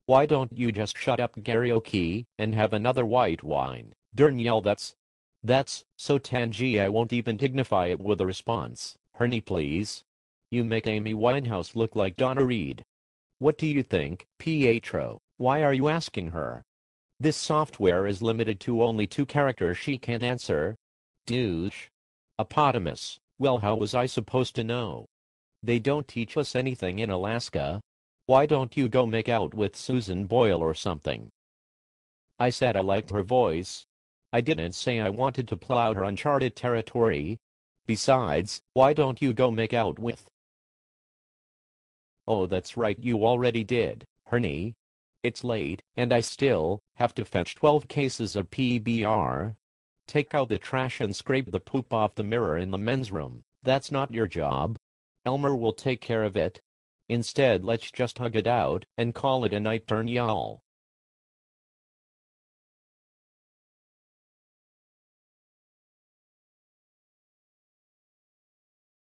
Why don't you just shut up karaoke and have another white wine? Danielle, that's so tangy I won't even dignify it with a response. Ernie, please. You make Amy Winehouse look like Donna Reed. What do you think, Pietro? Why are you asking her? This software is limited to only 2 characters she can answer. Douche. Hippopotamus. Well, how was I supposed to know? They don't teach us anything in Alaska. Why don't you go make out with Susan Boyle or something? I said I liked her voice. I didn't say I wanted to plow her uncharted territory. Besides, why don't you go make out with... Oh, that's right, you already did, Ernie. It's late, and I still have to fetch 12 cases of PBR. Take out the trash and scrape the poop off the mirror in the men's room. That's not your job. Elmer will take care of it. Instead, let's just hug it out and call it a night, y'all.